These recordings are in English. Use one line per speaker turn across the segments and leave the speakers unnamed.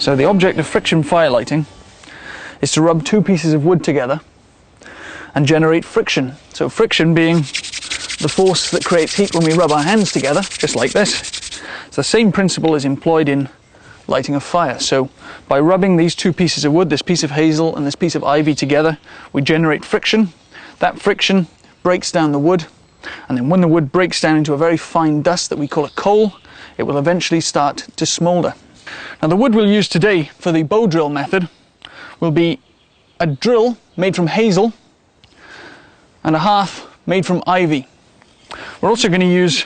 So the object of friction firelighting is to rub two pieces of wood together and generate friction. So friction being the force that creates heat when we rub our hands together, just like this. So the same principle is employed in lighting a fire. So by rubbing these two pieces of wood, this piece of hazel and this piece of ivy together, we generate friction. That friction breaks down the wood, and then when the wood breaks down into a very fine dust that we call a coal, it will eventually start to smoulder. Now the wood we'll use today for the Bowdrill method will be a drill made from hazel and a hearth made from ivy. We're also going to use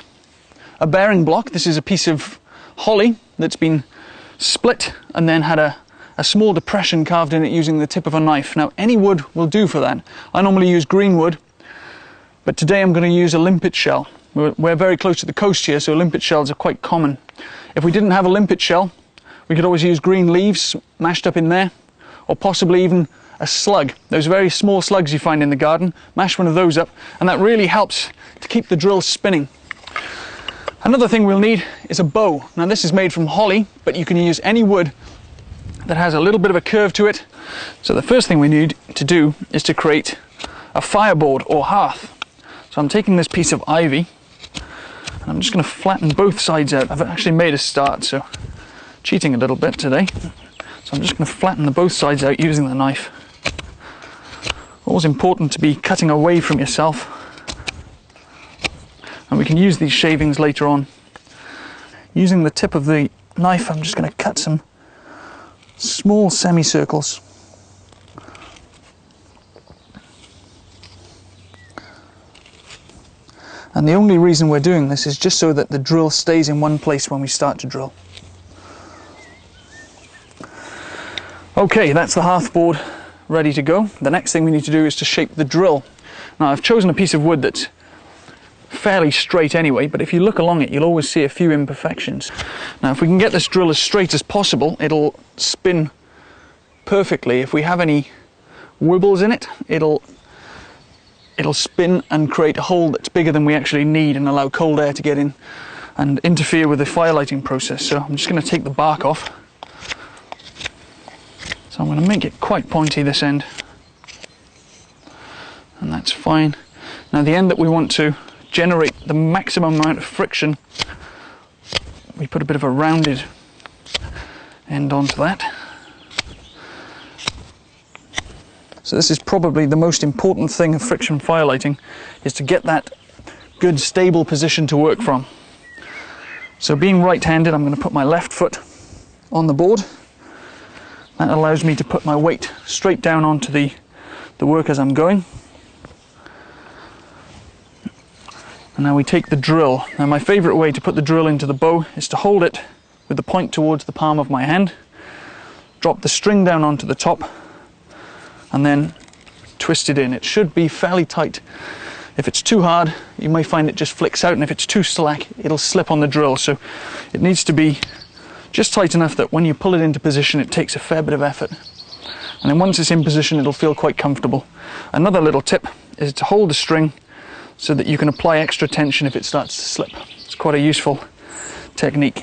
a bearing block. This is a piece of holly that's been split and then had a small depression carved in it using the tip of a knife. Now any wood will do for that. I normally use green wood, but today I'm going to use a limpet shell. We're very close to the coast here, so limpet shells are quite common. If we didn't have a limpet shell, we could always use green leaves mashed up in there, or possibly even a slug. Those very small slugs you find in the garden, mash one of those up, and that really helps to keep the drill spinning. Another thing we'll need is a bow. Now this is made from holly, but you can use any wood that has a little bit of a curve to it. So the first thing we need to do is to create a fireboard or hearth. So I'm taking this piece of ivy and I'm just going to flatten both sides out. I've actually made a start, so cheating a little bit today. So I'm just going to flatten both sides out using the knife. Always important to be cutting away from yourself. And we can use these shavings later on. Using the tip of the knife, I'm just going to cut some small semicircles. And the only reason we're doing this is just so that the drill stays in one place when we start to drill. Okay, that's the hearth board ready to go. The next thing we need to do is to shape the drill. Now I've chosen a piece of wood that's fairly straight anyway, but if you look along it, you'll always see a few imperfections. Now if we can get this drill as straight as possible, it'll spin perfectly. If we have any wibbles in it, it'll spin and create a hole that's bigger than we actually need and allow cold air to get in and interfere with the firelighting process. So I'm just going to take the bark off. So I'm going to make it quite pointy this end, and that's fine. Now the end that we want to generate the maximum amount of friction, we put a bit of a rounded end onto that. So this is probably the most important thing of friction firelighting, is to get that good stable position to work from. So being right-handed, I'm going to put my left foot on the board. That allows me to put my weight straight down onto the work as I'm going. And now we take the drill. Now my favourite way to put the drill into the bow is to hold it with the point towards the palm of my hand, drop the string down onto the top, and then twist it in. It should be fairly tight. If it's too hard, you may find it just flicks out, and if it's too slack, it'll slip on the drill. So it needs to be just tight enough that when you pull it into position, it takes a fair bit of effort. And then once it's in position, it'll feel quite comfortable. Another little tip is to hold the string so that you can apply extra tension if it starts to slip. It's quite a useful technique.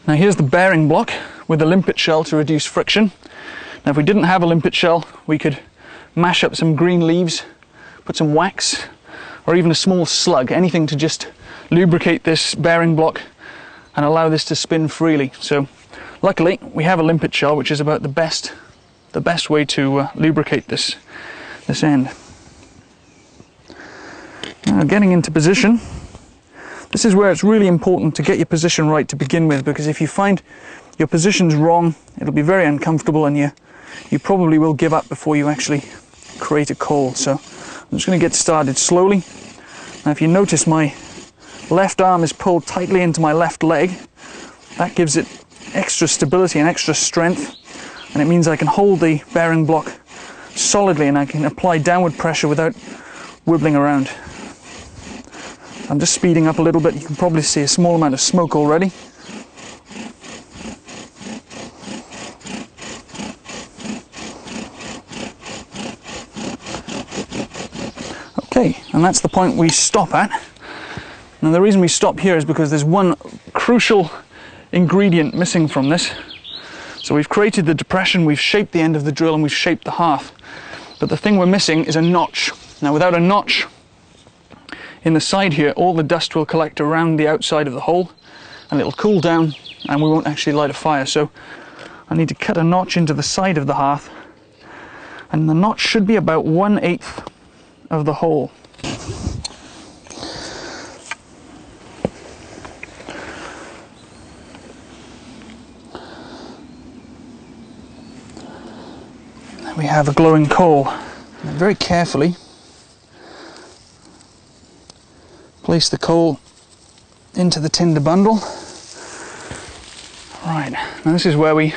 Now here's the bearing block with a limpet shell to reduce friction. Now if we didn't have a limpet shell, we could mash up some green leaves, put some wax, or even a small slug, anything to just lubricate this bearing block and allow this to spin freely. So luckily we have a limpet shell, which is about the best way to lubricate this end. Now getting into position, this is where it's really important to get your position right to begin with, because if you find your position's wrong, it'll be very uncomfortable and you probably will give up before you actually create a coal. So I'm just going to get started slowly. Now if you notice, my left arm is pulled tightly into my left leg. That gives it extra stability and extra strength, and it means I can hold the bearing block solidly and I can apply downward pressure without wibbling around. I'm just speeding up a little bit. You can probably see a small amount of smoke already. Okay, and that's the point we stop at. Now the reason we stop here is because there's one crucial ingredient missing from this. So we've created the depression, we've shaped the end of the drill, and we've shaped the hearth. But the thing we're missing is a notch. Now without a notch in the side here, all the dust will collect around the outside of the hole, and it'll cool down, and we won't actually light a fire. So I need to cut a notch into the side of the hearth, and the notch should be about 1/8 of the hole. Then we have a glowing coal. And very carefully place the coal into the tinder bundle. Right, now this is where we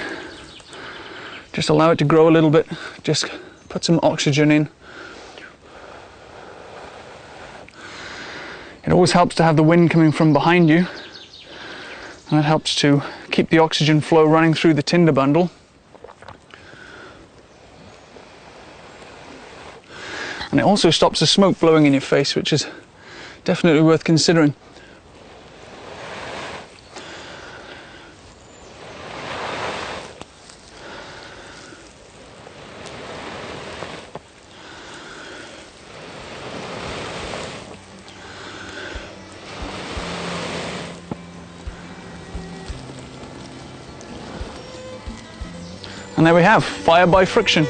just allow it to grow a little bit, just put some oxygen in. It always helps to have the wind coming from behind you, and it helps to keep the oxygen flow running through the tinder bundle. And it also stops the smoke blowing in your face, which is definitely worth considering. And there we have fire by friction.